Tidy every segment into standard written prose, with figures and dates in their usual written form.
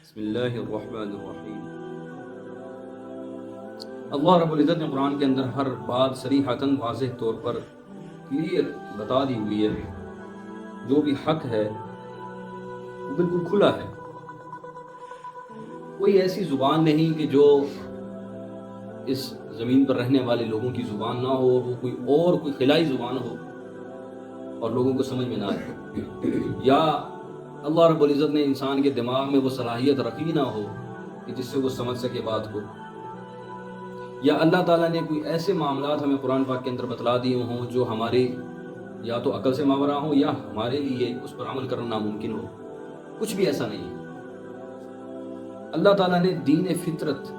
بسم اللہ الرحمن الرحیم۔ اللہ رب العزت نے قرآن کے اندر ہر بات صریحتاً واضح طور پر کلیئر بتا دی ہوئی ہے۔ جو بھی حق ہے وہ بالکل کھلا ہے۔ کوئی ایسی زبان نہیں کہ جو اس زمین پر رہنے والے لوگوں کی زبان نہ ہو، وہ کوئی خلائی زبان ہو اور لوگوں کو سمجھ میں نہ آئے، یا اللہ رب العزت نے انسان کے دماغ میں وہ صلاحیت رکھی نہ ہو کہ جس سے وہ سمجھ سکے بات کو، یا اللہ تعالیٰ نے کوئی ایسے معاملات ہمیں قرآن پاک کے اندر بتلا دیے ہوں جو ہماری یا تو عقل سے ماورا ہوں یا ہمارے لیے اس پر عمل کرنا ناممکن ہو۔ کچھ بھی ایسا نہیں ہے۔ اللہ تعالیٰ نے دین فطرت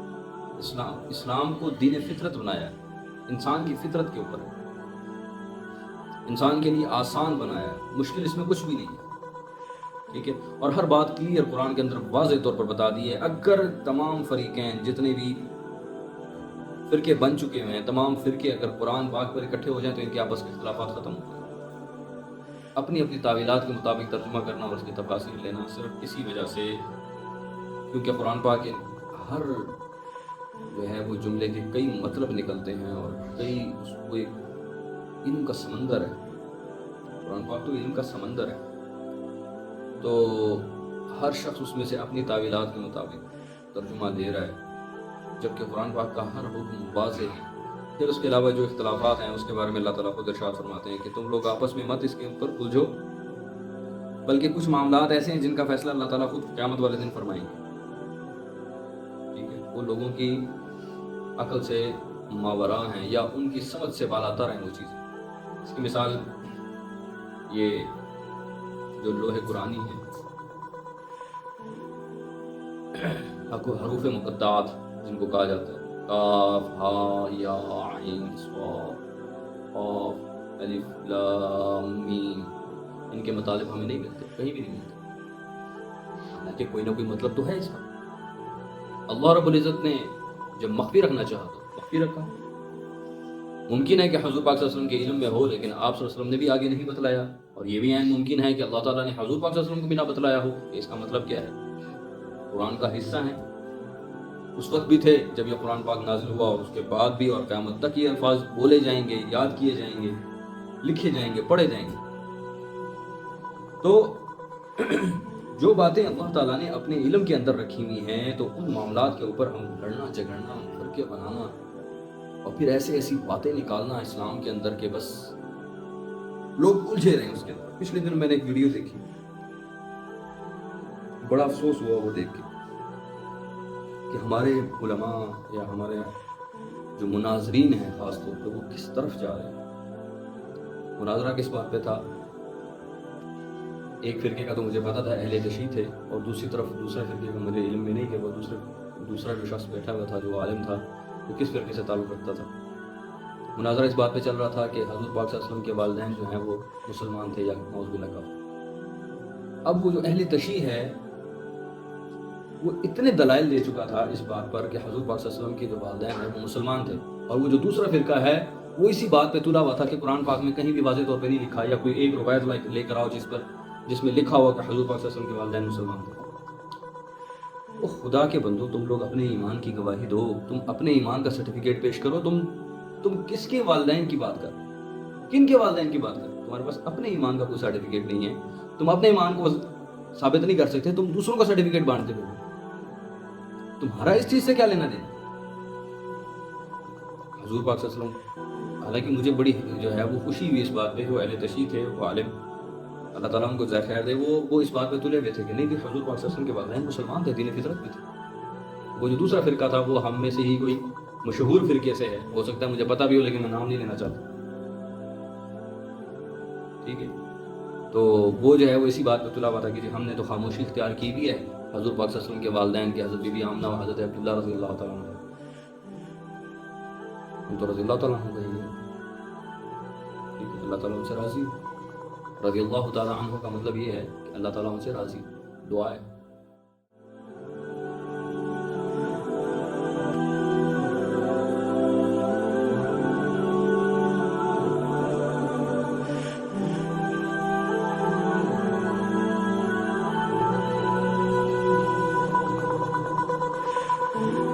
اسلام کو دین فطرت بنایا، انسان کی فطرت کے اوپر، انسان کے لیے آسان بنایا، مشکل اس میں کچھ بھی نہیں ہے، ٹھیک ہے۔ اور ہر بات کلیئر قرآن کے اندر واضح طور پر بتا دی ہے۔ اگر تمام فریقین جتنے بھی فرقے بن چکے ہیں، تمام فرقے اگر قرآن پاک پر اکٹھے ہو جائیں تو ان کے آپس کے اختلافات ختم ہو جائیں۔ اپنی اپنی تعویلات کے مطابق ترجمہ کرنا اور اس کی تفاسیر لینا صرف اسی وجہ سے کیونکہ قرآن پاک کے ہر جو ہے وہ جملے کے کئی مطلب نکلتے ہیں اور کئی اس کو ایک علم کا سمندر ہے۔ قرآن پاک تو علم کا سمندر ہے، تو ہر شخص اس میں سے اپنی تعویلات کے مطابق ترجمہ دے رہا ہے، جبکہ قرآن پاک کا ہر حکم واضح ہے۔ پھر اس کے علاوہ جو اختلافات ہیں اس کے بارے میں اللہ تعالیٰ خود ارشاد فرماتے ہیں کہ تم لوگ آپس میں مت اس کے اوپر الجھو، بلکہ کچھ معاملات ایسے ہیں جن کا فیصلہ اللہ تعالیٰ خود قیامت والے دن فرمائیں گے، ٹھیک ہے۔ وہ لوگوں کی عقل سے ماورا ہیں یا ان کی سمجھ سے بالاتر ہیں وہ چیزیں۔ اس کی مثال یہ جو لوح قرآنی ہے، حروف مقطعات جن کو کہا جاتا ہے، کاف ہا یا عین صاد قاف الف لام میم، ان کے مطالب ہمیں نہیں ملتے، کہیں بھی نہیں ملتے، حالانکہ کوئی نہ کوئی مطلب تو ہے اس کا۔ اللہ رب العزت نے جب مخفی رکھنا چاہا تو مخفی رکھا۔ ممکن ہے کہ حضور پاک صلی اللہ علیہ وسلم کے علم میں ہو، لیکن آپ صلی اللہ علیہ وسلم نے بھی آگے نہیں بتلایا، اور یہ بھی عین ممکن ہے کہ اللہ تعالیٰ نے حضور پاک صلی اللہ علیہ وسلم کو بھی نہ بتلایا ہو۔ اس کا مطلب کیا ہے؟ قرآن کا حصہ ہے، اس وقت بھی تھے جب یہ قرآن پاک نازل ہوا، اور اس کے بعد بھی، اور قیامت تک یہ الفاظ بولے جائیں گے، یاد کیے جائیں گے، لکھے جائیں گے، پڑھے جائیں گے۔ تو جو باتیں اللہ تعالیٰ نے اپنے علم کے اندر رکھی ہوئی ہیں، تو ان معاملات کے اوپر ہم لڑنا جھگڑنا، فرقے بنانا اور پھر ایسی باتیں نکالنا اسلام کے اندر کہ بس لوگ الجھے رہے ہیں اس کے اندر۔ پچھلے دن میں نے ایک ویڈیو دیکھی، بڑا افسوس ہوا وہ دیکھ کے کہ ہمارے علماء یا ہمارے جو مناظرین ہیں خاص طور پہ وہ کس طرف جا رہے ہیں۔ مناظرہ کس بات پہ تھا؟ ایک فرقے کا تو مجھے پتا تھا اہل تشیع تھے، اور دوسری طرف دوسرے فرقے کا مجھے علم میں نہیں کہ وہ دوسرا جو شخص بیٹھا ہوا تھا جو عالم تھا وہ کس فرقے سے تعلق رکھتا تھا۔ مناظرہ اس بات پہ چل رہا تھا کہ حضور پاک صلی اللہ علیہ وسلم کے والدین جو ہیں وہ مسلمان تھے یا نعوذ باللہ کافر۔ اب وہ جو اہل تشیع ہے وہ اتنے دلائل دے چکا تھا اس بات پر کہ حضور پاک صلی اللہ علیہ وسلم کے جو والدین ہیں وہ مسلمان تھے، اور وہ جو دوسرا فرقہ ہے وہ اسی بات پہ تلا ہوا تھا کہ قرآن پاک میں کہیں بھی واضح طور پہ نہیں لکھا، یا کوئی ایک روایت لے کر آؤ جس میں لکھا ہوا کہ حضور پاک صلی اللہ علیہ وسلم کے والدین مسلمان تھے۔ او خدا کے بندو، تم لوگ اپنے ایمان کی گواہی دو، تم اپنے ایمان کا سرٹیفکیٹ پیش کرو۔ تم کس کے والدین کی بات کر، کن کے والدین کی بات کر؟ تمہارے پاس اپنے ایمان کا کوئی سرٹیفکیٹ نہیں ہے، تم اپنے ایمان کو ثابت نہیں کر سکتے، تم دوسروں کا سرٹیفکیٹ بانٹتے ہو۔ تمہارا اس چیز سے کیا لینا دینا؟ حضور پاک صلی اللہ علیہ وسلم، حالانکہ مجھے بڑی جو ہے وہ خوشی ہوئی اس بات پہ، جو اہل تشیع تھے وہ عالم، اللہ تعالیٰ ان کو جزائے خیر دے، وہ اس بات پہ تلے ہوئے تھے کہ نہیں کہ حضور پاک صلی اللہ علیہ وسلم کے والدین مسلمان تھے، دین فطرت بھی تھے۔ وہ جو دوسرا فرقہ تھا وہ ہم میں سے ہی کوئی مشہور فرقے سے ہے، ہو سکتا ہے مجھے پتہ بھی ہو لیکن میں نام نہیں لینا چاہتا، ٹھیک ہے۔ تو وہ جو ہے وہ اسی بات پہ تلا ہوا تھا کہ ہم نے تو خاموشی اختیار کی بھی ہے حضور پاک صلی اللہ علیہ وسلم کے والدین کے، حضرت بی بی آمنہ و حضرت عبداللہ رضی اللہ تعالیٰ عنہ، ہم تو رضی اللہ تعالیٰ عنہ کہیں گے، ٹھیک ہے۔ اللہ تعالیٰ ان سے راضی، رضی اللہ تعالیٰ عنہ کا مطلب یہ ہے کہ اللہ تعالیٰ ان سے راضی، دعا ہے۔ ہے.